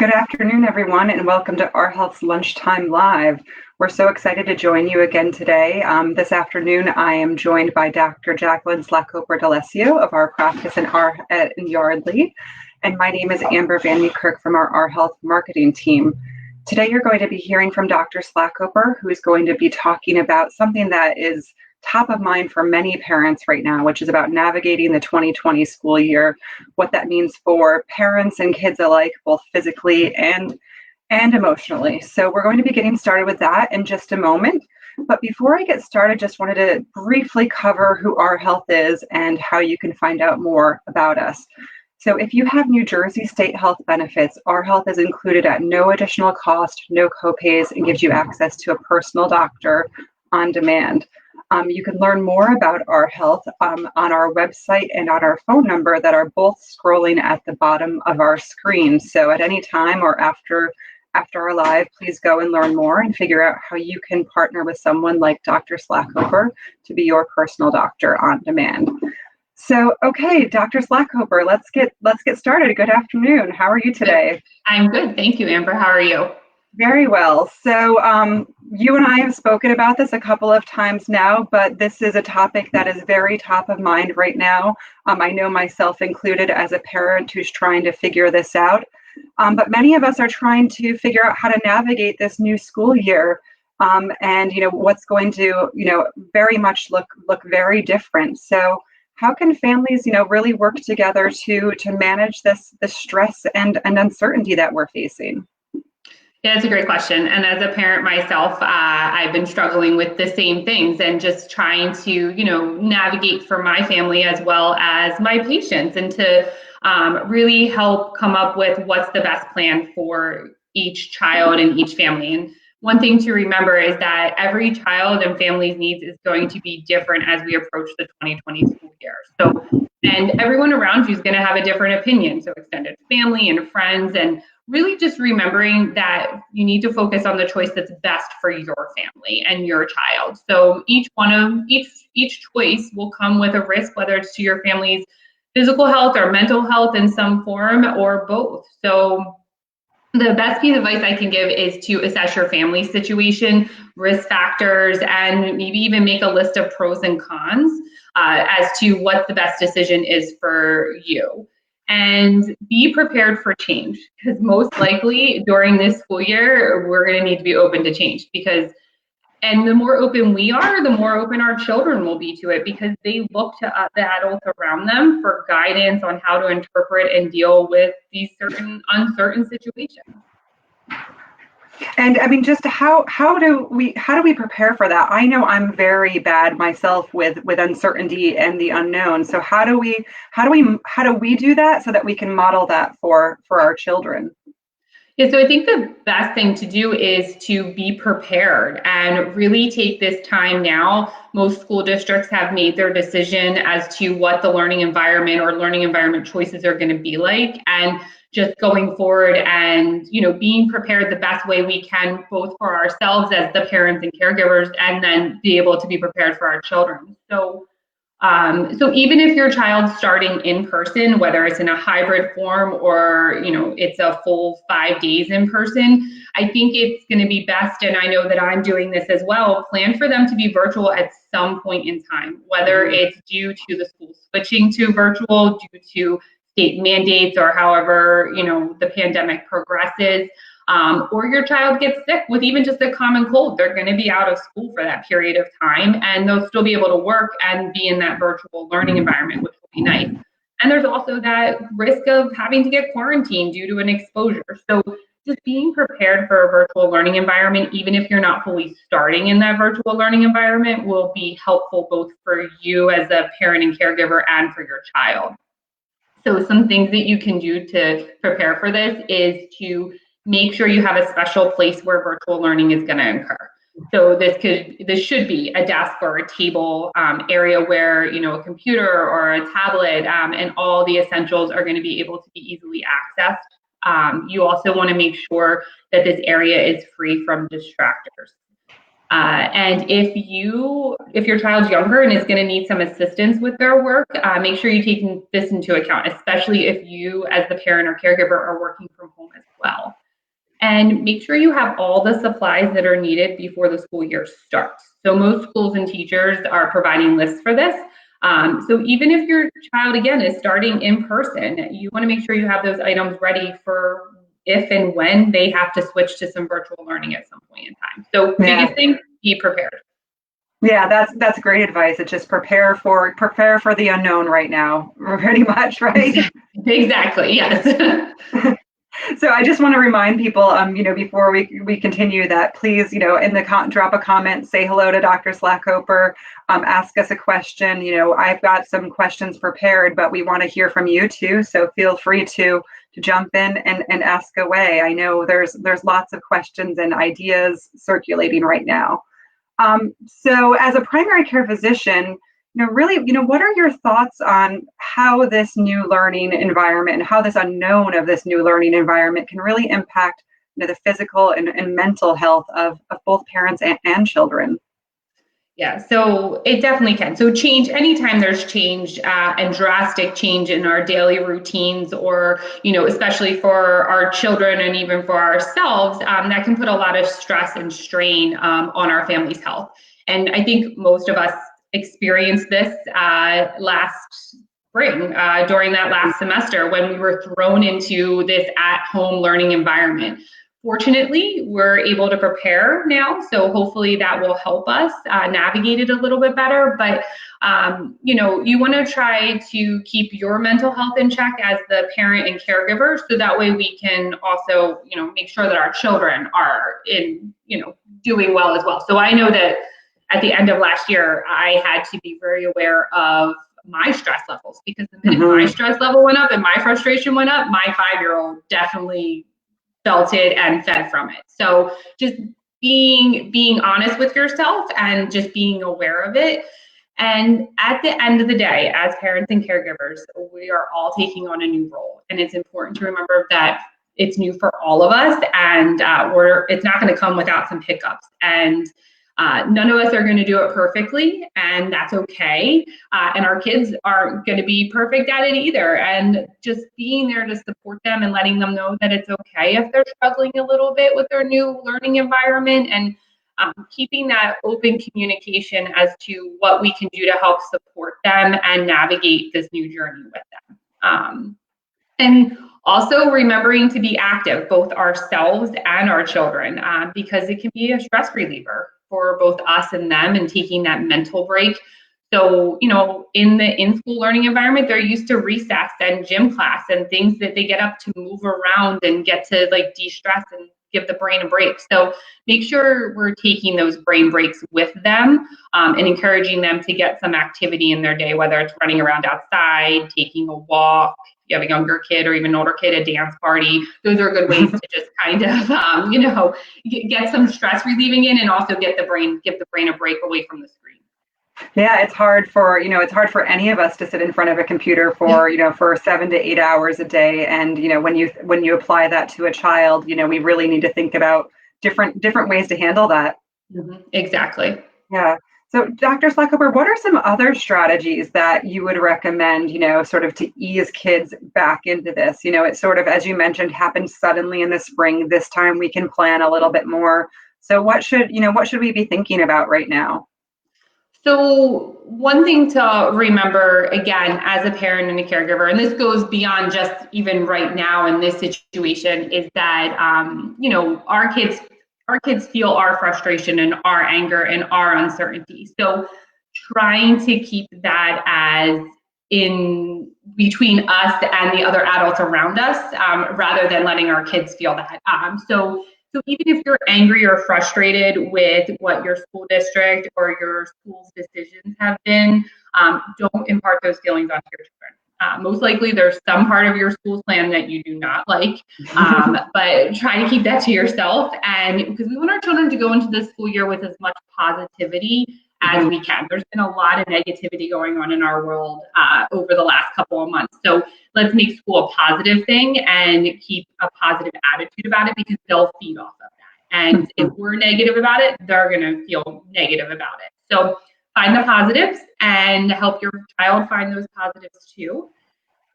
Good afternoon, everyone, and welcome to Our Health's Lunchtime Live. We're so excited to join you again today. This afternoon, I am joined by Dr. Jacqueline Slakoper of our practice in Yardley, and my name is Amber Van Meekirk from our Health marketing team. Today, you're going to be hearing from Dr. Slakoper, who is going to be talking about something that is top of mind for many parents right now, which is about navigating the 2020 school year, what that means for parents and kids alike, both physically and emotionally. So we're going to be getting started with that in just a moment. But before I get started, just wanted to briefly cover who Our Health is and how you can find out more about us. So if you have New Jersey state health benefits, Our Health is included at no additional cost, no copays, and gives you access to a personal doctor on demand. You can learn more about Our Health on our website and on our phone number that are both scrolling at the bottom of our screen. So at any time or after our live, please go and learn more and figure out how you can partner with someone like Dr. Slakoper to be your personal doctor on demand. So, okay, Dr. Slakoper, let's get started. Good afternoon. How are you today? I'm good. Thank you, Amber. How are you? Very well. So you and I have spoken about this a couple of times now, but this is a topic that is very top of mind right now. I know myself included as a parent who's trying to figure this out. But many of us are trying to figure out how to navigate this new school year. And what's going to very much look very different. So how can families really work together to manage this stress and uncertainty that we're facing? Yeah, it's a great question. And as a parent myself, I've been struggling with the same things and just trying to, navigate for my family as well as my patients and to really help come up with what's the best plan for each child and each family. And one thing to remember is that every child and family's needs is going to be different as we approach the 2020 school year. And everyone around you is going to have a different opinion. So extended family and friends, and really just remembering that you need to focus on the choice that's best for your family and your child. So each choice will come with a risk, whether it's to your family's physical health or mental health in some form or both. So the best piece of advice I can give is to assess your family situation, risk factors, and maybe even make a list of pros and cons as to what the best decision is for you. And be prepared for change, because most likely during this school year, we're going to need to be open to change and the more open we are, the more open our children will be to it, because they look to the adults around them for guidance on how to interpret and deal with these certain uncertain situations. And I mean, just how do we prepare for that? I know I'm very bad myself with uncertainty and the unknown. So how do we do that so that we can model that for our children? Yeah, so I think the best thing to do is to be prepared and really take this time now. Most school districts have made their decision as to what the learning environment or learning environment choices are going to be like, and just going forward and being prepared the best way we can, both for ourselves as the parents and caregivers, and then be able to be prepared for our children. So even if your child's starting in person, whether it's in a hybrid form or it's a full 5 days in person, I think it's going to be best, and I know that I'm doing this as well, plan for them to be virtual at some point in time, whether it's due to the school switching to virtual, due to state mandates, or however the pandemic progresses. Or your child gets sick with even just a common cold. They're going to be out of school for that period of time, and they'll still be able to work and be in that virtual learning environment, which will be nice. And there's also that risk of having to get quarantined due to an exposure. So just being prepared for a virtual learning environment, even if you're not fully starting in that virtual learning environment, will be helpful both for you as a parent and caregiver and for your child. So some things that you can do to prepare for this is to make sure you have a special place where virtual learning is going to occur. So this should be a desk or a table area where a computer or a tablet and all the essentials are going to be able to be easily accessed. You also want to make sure that this area is free from distractors. And if your child's younger and is going to need some assistance with their work, make sure you're taking this into account, especially if you as the parent or caregiver are working from home as well. and make sure you have all the supplies that are needed before the school year starts. So most schools and teachers are providing lists for this. So even if your child, again, is starting in person, you want to make sure you have those items ready for if and when they have to switch to some virtual learning at some point in time. So biggest thing, be prepared. Yeah, that's great advice. It's just prepare for the unknown right now, pretty much, right? Exactly, yes. So I just want to remind people, before we continue, that please, in the drop a comment, say hello to Dr. Slakoper, ask us a question. I've got some questions prepared, but we want to hear from you too. So feel free to jump in and ask away. I know there's lots of questions and ideas circulating right now. So as a primary care physician, really, what are your thoughts on how this new learning environment and how this unknown of this new learning environment can really impact the physical and mental health of both parents and children? Yeah, so it definitely can. So change, anytime there's change and drastic change in our daily routines, or, especially for our children and even for ourselves, that can put a lot of stress and strain on our family's health. And I think most of us experienced this last spring during that last semester when we were thrown into this at-home learning environment. Fortunately, we're able to prepare now, so hopefully that will help us navigate it a little bit better. But you want to try to keep your mental health in check as the parent and caregiver, so that way we can also, make sure that our children are doing well as well. So I know that at the end of last year, I had to be very aware of my stress levels, because the minute my stress level went up and my frustration went up, my 5-year-old definitely felt it and fed from it. So just being honest with yourself and just being aware of it. And at the end of the day, as parents and caregivers, we are all taking on a new role. And it's important to remember that it's new for all of us, and it's not going to come without some hiccups. And none of us are going to do it perfectly, and that's okay. And our kids aren't going to be perfect at it either. And just being there to support them and letting them know that it's okay if they're struggling a little bit with their new learning environment, and keeping that open communication as to what we can do to help support them and navigate this new journey with them. And also remembering to be active, both ourselves and our children, because it can be a stress reliever for both us and them, and taking that mental break. So, in the in-school learning environment, they're used to recess and gym class and things that they get up to move around and get to de-stress and give the brain a break. So make sure we're taking those brain breaks with them, and encouraging them to get some activity in their day, whether it's running around outside, taking a walk. You have a younger kid or even older kid, a dance party. Those are good ways to just kind of, get some stress relieving in, and also give the brain a break away from the screen. Yeah, it's hard for any of us to sit in front of a computer for 7 to 8 hours a day. And, when you apply that to a child, we really need to think about different ways to handle that. Mm-hmm. Exactly. Yeah. So, Dr. Slakoper, what are some other strategies that you would recommend, sort of to ease kids back into this? It sort of, as you mentioned, happened suddenly in the spring. This time we can plan a little bit more. So what should we be thinking about right now? So one thing to remember, again, as a parent and a caregiver, and this goes beyond just even right now in this situation, is that, our kids feel our frustration and our anger and our uncertainty. So trying to keep that as in between us and the other adults around us, rather than letting our kids feel that. So even if you're angry or frustrated with what your school district or your school's decisions have been, don't impart those feelings onto your children. Most likely there's some part of your school's plan that you do not like, but try to keep that to yourself. And because we want our children to go into this school year with as much positivity as we can. There's been a lot of negativity going on in our world over the last couple of months. So let's make school a positive thing and keep a positive attitude about it, because they'll feed off of that. And if we're negative about it, they're going to feel negative about it. So find the positives and help your child find those positives too.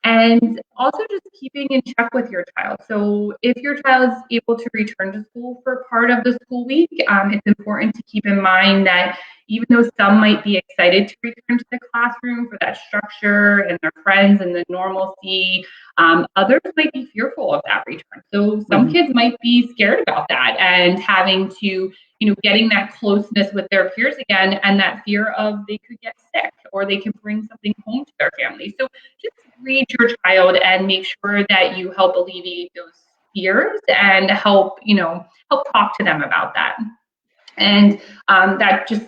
And also just keeping in check with your child. So if your child is able to return to school for part of the school week, it's important to keep in mind that even though some might be excited to return to the classroom for that structure and their friends and the normalcy, others might be fearful of that return. So some kids might be scared about that and having to, getting that closeness with their peers again, and that fear of they could get sick or they could bring something home to their family. So just read your child and make sure that you help alleviate those fears and help talk to them about that. And that just,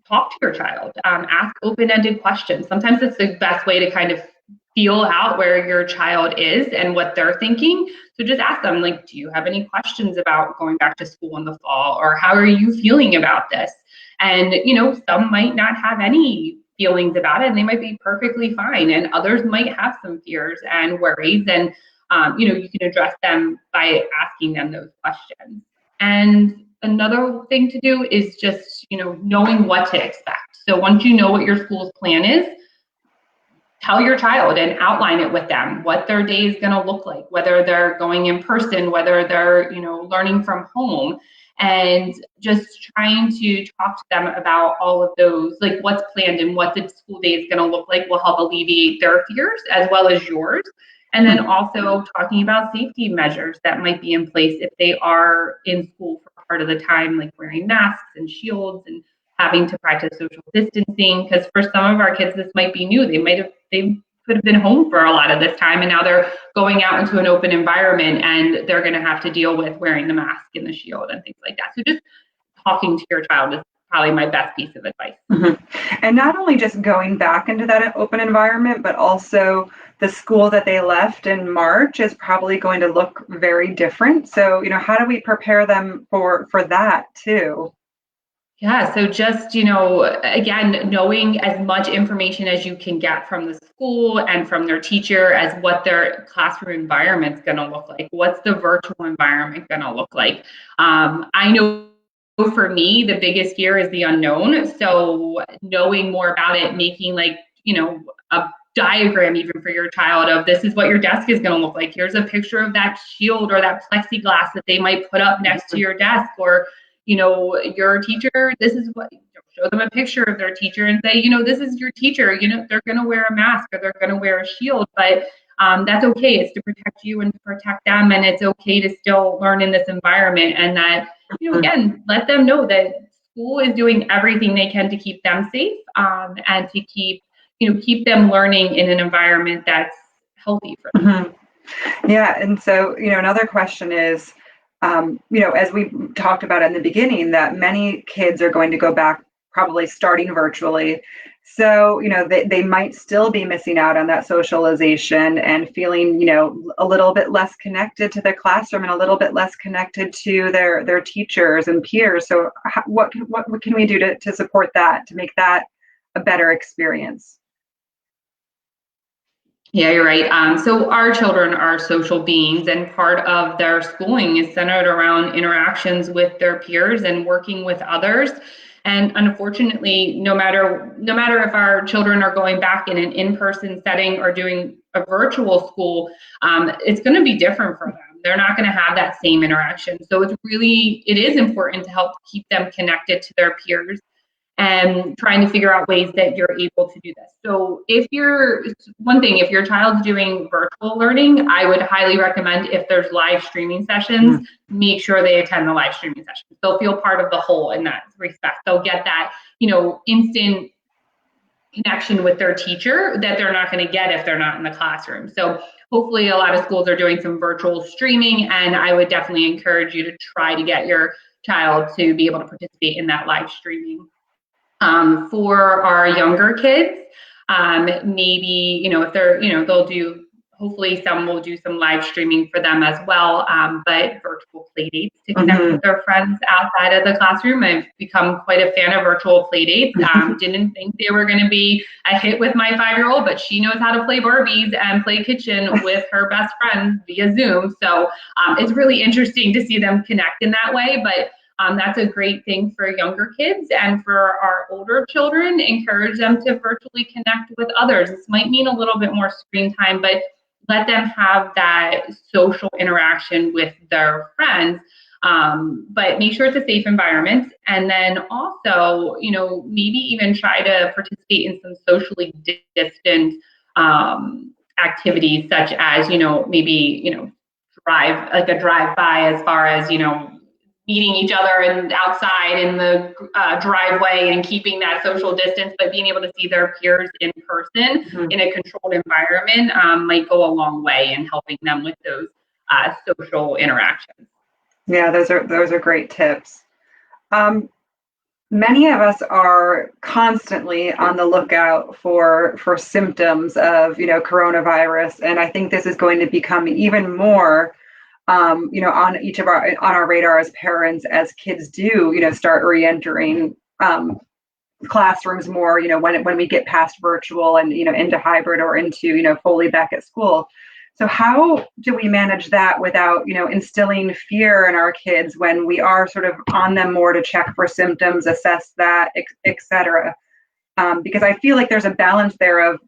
talk to your child, ask open-ended questions. Sometimes it's the best way to kind of feel out where your child is and what they're thinking. So just ask them, like, do you have any questions about going back to school in the fall? Or how are you feeling about this? And, some might not have any feelings about it and they might be perfectly fine. And others might have some fears and worries. And, you can address them by asking them those questions. And another thing to do is just, knowing what to expect. So once you know what your school's plan is, tell your child and outline it with them, what their day is going to look like, whether they're going in person, whether they're, learning from home, and just trying to talk to them about all of those, like what's planned and what the school day is going to look like will help alleviate their fears as well as yours. And then also talking about safety measures that might be in place if they are in school for part of the time, like wearing masks and shields and having to practice social distancing. Because for some of our kids, this might be new. They could have been home for a lot of this time, and now they're going out into an open environment and they're going to have to deal with wearing the mask and the shield and things like that. So just talking to your child is probably my best piece of advice. And not only just going back into that open environment, but also the school that they left in March is probably going to look very different. So, how do we prepare them for that too? Yeah, so just, again, knowing as much information as you can get from the school and from their teacher as what their classroom environment's going to look like. What's the virtual environment going to look like? I know for me, the biggest fear is the unknown. So knowing more about it, making a diagram even for your child of this is what your desk is going to look like. Here's a picture of that shield or that plexiglass that they might put up next to your desk, or your teacher, this is what, show them a picture of their teacher and say, this is your teacher, they're going to wear a mask or they're going to wear a shield, but that's okay. It's to protect you and to protect them. And it's okay to still learn in this environment. And that, again, let them know that school is doing everything they can to keep them safe, and to keep them learning in an environment that's healthy for them. Yeah. And so, another question is, as we talked about in the beginning, that many kids are going to go back probably starting virtually. So, they might still be missing out on that socialization and feeling, a little bit less connected to their classroom and a little bit less connected to their teachers and peers. So what can we do to support that, to make that a better experience? Yeah, you're right. So our children are social beings, and part of their schooling is centered around interactions with their peers and working with others. And unfortunately, no matter if our children are going back in an in-person setting or doing a virtual school, it's going to be different for them. They're not going to have that same interaction. So it is important to help keep them connected to their peers and trying to figure out ways that you're able to do this. So if your child's doing virtual learning, I would highly recommend, if there's live streaming sessions, make sure they attend the live streaming sessions. They'll feel part of the whole in that respect. They'll get that, instant connection with their teacher that they're not going to get if they're not in the classroom. So hopefully a lot of schools are doing some virtual streaming, and I would definitely encourage you to try to get your child to be able to participate in that live streaming. For our younger kids, maybe, if they're, hopefully some will do some live streaming for them as well, but virtual play dates to connect with their friends outside of the classroom. I've become quite a fan of virtual play dates. Didn't think they were going to be a hit with my 5-year-old, but she knows how to play Barbies and play kitchen with her best friends via Zoom. So it's really interesting to see them connect in that way. But That's a great thing for younger kids, and for our older children, encourage them to virtually connect with others. This might mean a little bit more screen time, but let them have that social interaction with their friends. But make sure it's a safe environment. And then also, maybe even try to participate in some socially distant activities, such as, maybe, like a drive by, as far as, meeting each other and outside in the driveway and keeping that social distance, but being able to see their peers in person in a controlled environment might go a long way in helping them with those social interactions. Yeah, those are great tips. Many of us are constantly on the lookout for symptoms of coronavirus, and I think this is going to become even more on our radar as parents, as kids do start re-entering classrooms more, when we get past virtual and into hybrid, or into fully back at school. So how do we manage that without instilling fear in our kids when we are sort of on them more to check for symptoms, assess that, etc.? Because I feel like there's a balance there of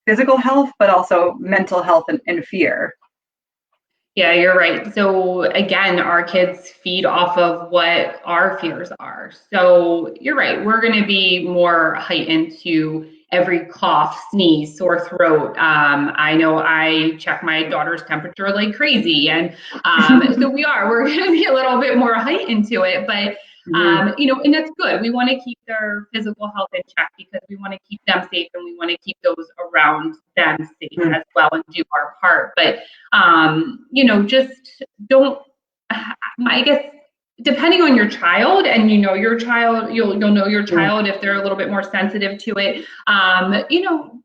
physical health, but also mental health and fear. Yeah, you're right. So again, our kids feed off of what our fears are. So you're right. We're going to be more heightened to every cough, sneeze, sore throat. I know I check my daughter's temperature like crazy. And so we're going to be a little bit more heightened to it. But and that's good. We want to keep their physical health in check, because we want to keep them safe, and we want to keep those around them safe as well, and do our part. But, just don't, I guess, depending on your child, and your child, you'll know your child if they're a little bit more sensitive to it.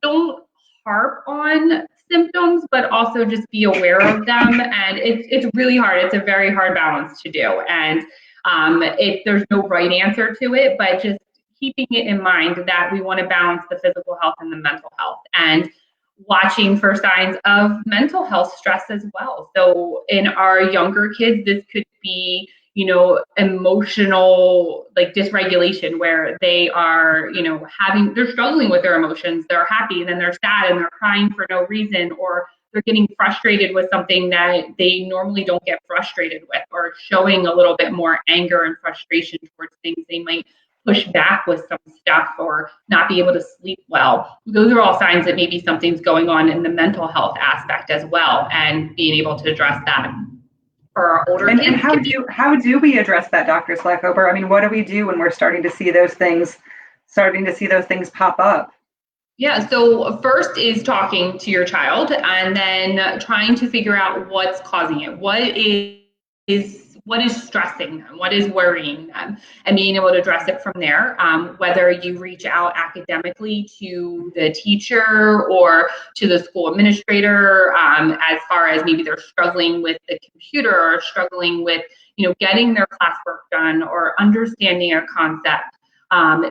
Don't harp on symptoms, but also just be aware of them. And it's really hard. It's a very hard balance to do. And there's no right answer to it, but just keeping it in mind that we want to balance the physical health and the mental health, and watching for signs of mental health stress as well. So in our younger kids, this could be, emotional, like, dysregulation, where they are, they're struggling with their emotions. They're happy, and then they're sad, and they're crying for no reason, or they're getting frustrated with something that they normally don't get frustrated with, or showing a little bit more anger and frustration towards things. They might push back with some stuff, or not be able to sleep well. Those are all signs that maybe something's going on in the mental health aspect as well, and being able to address that for our older kids. And how do we address that, Dr. Slakoper? I mean, what do we do when we're starting to see those things pop up? Yeah, so first is talking to your child, and then trying to figure out what's causing it. What is stressing them? What is worrying them? And being able to address it from there. Whether you reach out academically to the teacher or to the school administrator, as far as maybe they're struggling with the computer, or struggling with getting their classwork done, or understanding a concept.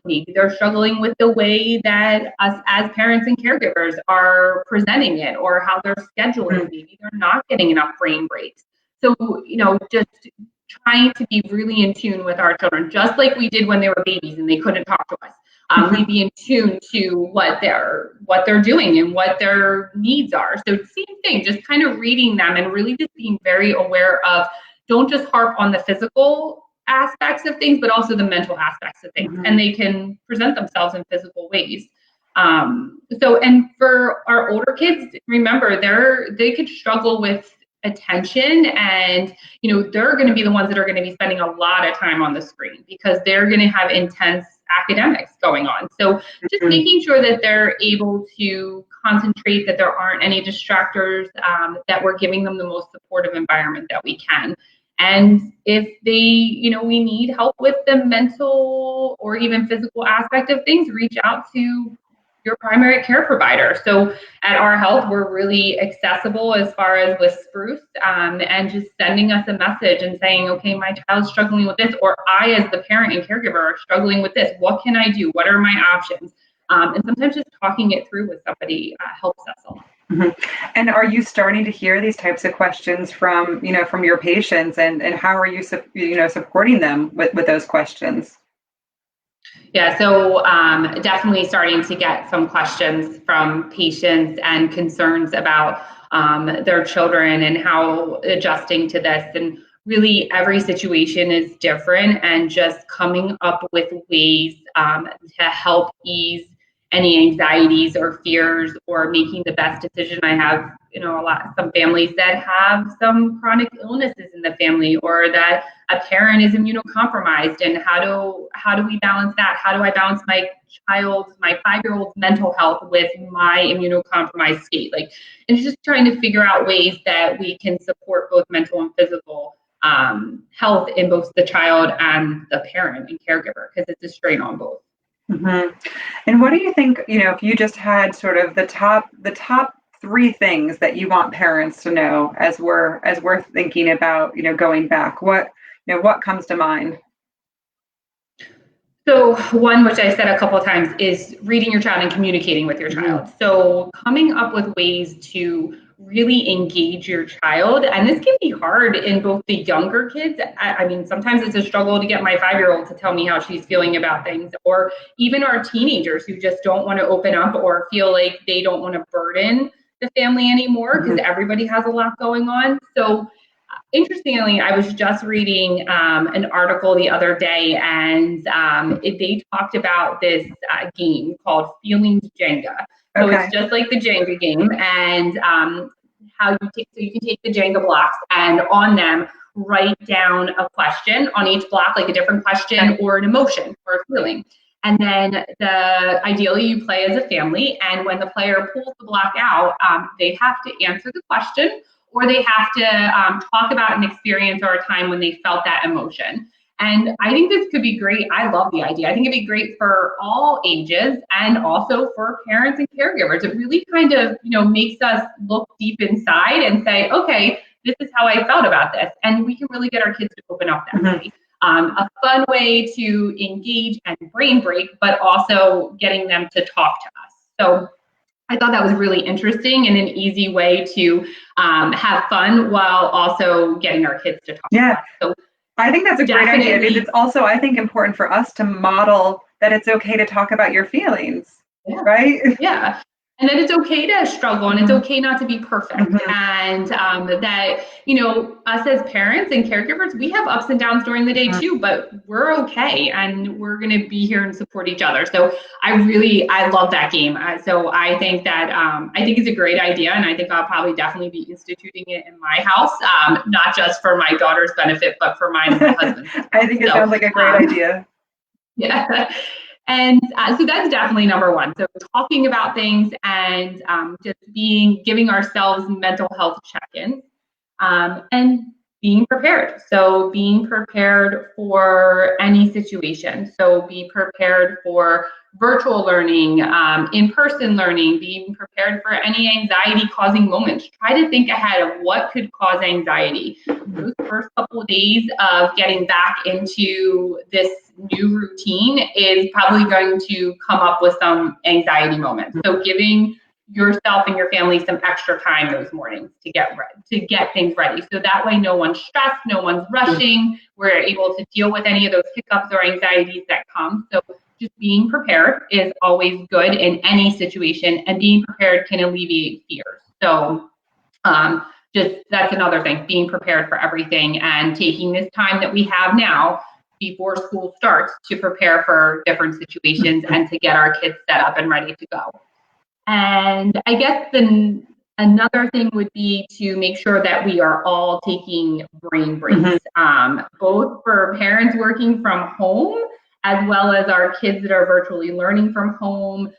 Maybe they're struggling with the way that us as parents and caregivers are presenting it, or how their schedule is. Maybe they're not getting enough brain breaks. So, just trying to be really in tune with our children, just like we did when they were babies and they couldn't talk to us. We be in tune to what they're doing and what their needs are. So same thing, just kind of reading them, and really just being very aware of, don't just harp on the physical aspects of things, but also the mental aspects of things. And they can present themselves in physical ways. And for our older kids, remember, they could struggle with attention, and they're going to be the ones that are going to be spending a lot of time on the screen, because they're going to have intense academics going on. So just making sure that they're able to concentrate, that there aren't any distractors, that we're giving them the most supportive environment that we can. And if they, we need help with the mental or even physical aspect of things, reach out to your primary care provider. So at Our Health, we're really accessible as far as with Spruce, and just sending us a message and saying, okay, my child's struggling with this, or I, as the parent and caregiver, are struggling with this. What can I do? What are my options? And sometimes just talking it through with somebody helps us a lot. Mhm. And are you starting to hear these types of questions from, from your patients, and how are you, supporting them with those questions? Yeah, so definitely starting to get some questions from patients and concerns about their children and how adjusting to this. And really, every situation is different, and just coming up with ways to help ease any anxieties or fears, or making the best decision. I have, some families that have some chronic illnesses in the family, or that a parent is immunocompromised, and how do we balance that? How do I balance my 5-year-old's mental health with my immunocompromised state? Like, and just trying to figure out ways that we can support both mental and physical health in both the child and the parent and caregiver, because it's a strain on both. Hmm. And what do you think, if you just had sort of the top three things that you want parents to know as we're thinking about, going back, what comes to mind? So one, which I said a couple of times, is reading your child and communicating with your Hmm. child. So coming up with ways to really engage your child. And this can be hard in both the younger kids. I mean, sometimes it's a struggle to get my 5-year-old to tell me how she's feeling about things, or even our teenagers who just don't want to open up or feel like they don't want to burden the family anymore, because everybody has a lot going on. So interestingly, I was just reading an article the other day, and they talked about this game called Feelings Jenga. So Okay. it's just like the Jenga game, and so you can take the Jenga blocks, and on them write down a question on each block, like a different question or an emotion or a feeling. And then ideally you play as a family, and when the player pulls the block out, they have to answer the question, or they have to talk about an experience or a time when they felt that emotion. And I think this could be great. I love the idea. I think it'd be great for all ages, and also for parents and caregivers. It really kind of, makes us look deep inside and say, okay, this is how I felt about this. And we can really get our kids to open up that way. A fun way to engage and brain break, but also getting them to talk to us. So I thought that was really interesting and an easy way to have fun while also getting our kids to talk. Yeah. So I think that's a great idea. And it's also, I think, important for us to model that it's okay to talk about your feelings, right? Yeah. And that it's okay to struggle, and it's okay not to be perfect. And that, us as parents and caregivers, we have ups and downs during the day too, but we're okay, and we're going to be here and support each other. So I love that game. So I think that, I think it's a great idea, and I think I'll probably definitely be instituting it in my house, not just for my daughter's benefit, but for mine and my husband's. I think it sounds like a great idea. Yeah. And so that's definitely number one. So talking about things, and just giving ourselves mental health check-ins, and being prepared. So being prepared for any situation. So be prepared for virtual learning, in-person learning, being prepared for any anxiety-causing moments. Try to think ahead of what could cause anxiety. Those first couple of days of getting back into this new routine is probably going to come up with some anxiety moments. So giving yourself and your family some extra time those mornings to get things ready. So that way no one's stressed, no one's rushing. We're able to deal with any of those hiccups or anxieties that come. So just being prepared is always good in any situation, and being prepared can alleviate fears. So just that's another thing, being prepared for everything, and taking this time that we have now before school starts to prepare for different situations and to get our kids set up and ready to go. And I guess another thing would be to make sure that we are all taking brain breaks, both for parents working from home as well as our kids that are virtually learning from home.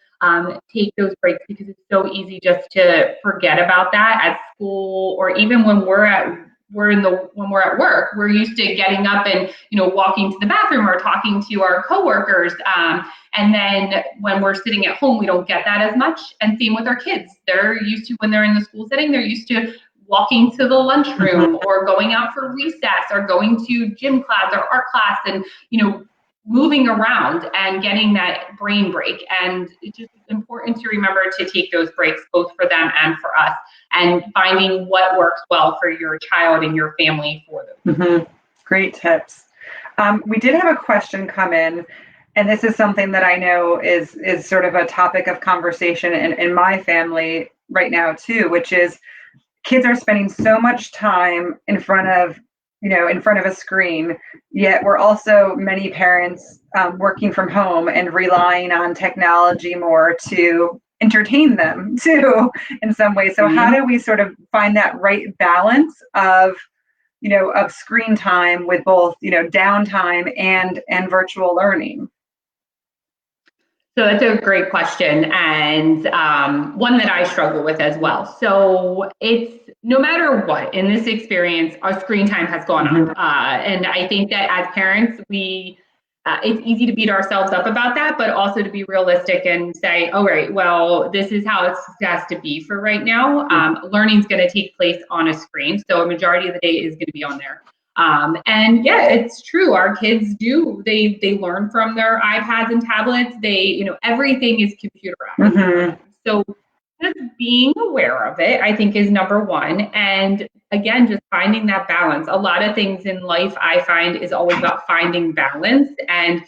Take those breaks, because it's so easy just to forget about that at school, or even when we're at work. We're used to getting up and walking to the bathroom or talking to our coworkers. And then when we're sitting at home, we don't get that as much. And same with our kids. They're used to, when they're in the school setting, they're used to walking to the lunchroom or going out for recess or going to gym class or art class. And, moving around and getting that brain break. And it's just important to remember to take those breaks, both for them and for us, and finding what works well for your child and your family for them. Mm-hmm. Great tips. We did have a question come in, and this is something that I know is sort of a topic of conversation in my family right now too, which is kids are spending so much time in front of a screen, yet we're also many parents working from home and relying on technology more to entertain them too in some ways. So how do we sort of find that right balance of screen time with both downtime and virtual learning? So that's a great question, and one that I struggle with as well. So it's no matter what in this experience, our screen time has gone up, and I think that as parents, it's easy to beat ourselves up about that, but also to be realistic and say, all right, well, this is how it has to be for right now. Learning is going to take place on a screen, so a majority of the day is going to be on there. And yeah, it's true. Our kids they learn from their iPads and tablets. Everything is computerized. So just being aware of it, I think, is number one. And again, just finding that balance. A lot of things in life I find is always about finding balance and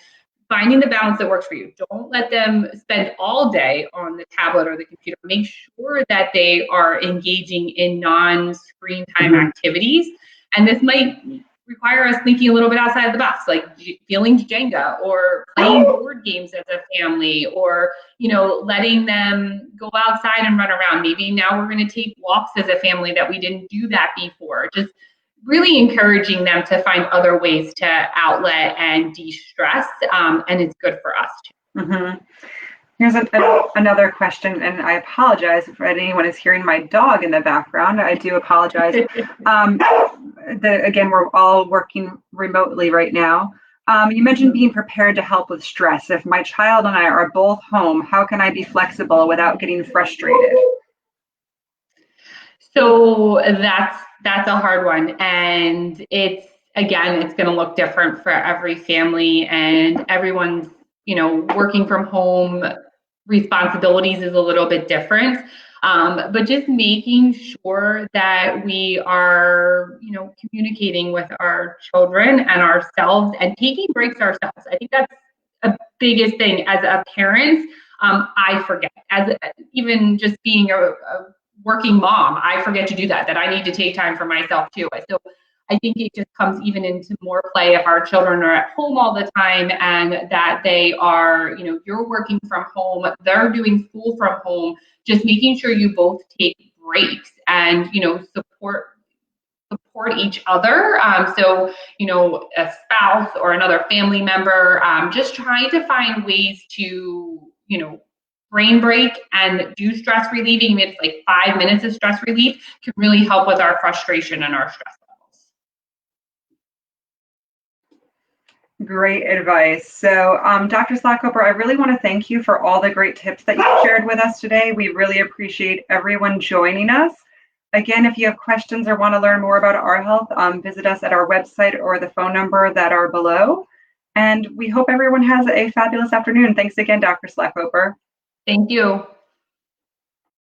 finding the balance that works for you. Don't let them spend all day on the tablet or the computer. Make sure that they are engaging in non-screen time activities. And this might require us thinking a little bit outside of the box, like feeling Jenga or playing board games as a family, or letting them go outside and run around. Maybe now we're going to take walks as a family that we didn't do that before. Just really encouraging them to find other ways to outlet and de-stress, and it's good for us too. Here's another question, and I apologize if anyone is hearing my dog in the background. I do apologize. Again, we're all working remotely right now. You mentioned being prepared to help with stress. If my child and I are both home, how can I be flexible without getting frustrated? So that's a hard one, and it's going to look different for every family, and everyone's working from home responsibilities is a little bit different. But just making sure that we are communicating with our children and ourselves and taking breaks ourselves. I think that's a biggest thing as a parent. I forget, as even just being a working mom, I forget to do that I need to take time for myself too. So I think it just comes even into more play if our children are at home all the time and that they are, you're working from home, they're doing school from home, just making sure you both take breaks and, support each other. So, a spouse or another family member, just trying to find ways to, brain break and do stress relieving. It's like 5 minutes of stress relief can really help with our frustration and our stress levels. Great advice. So, Dr. Slakoper, I really want to thank you for all the great tips that you shared with us today. We really appreciate everyone joining us. Again, if you have questions or want to learn more about our health, visit us at our website or the phone number that are below. And we hope everyone has a fabulous afternoon. Thanks again, Dr. Slakoper. Thank you.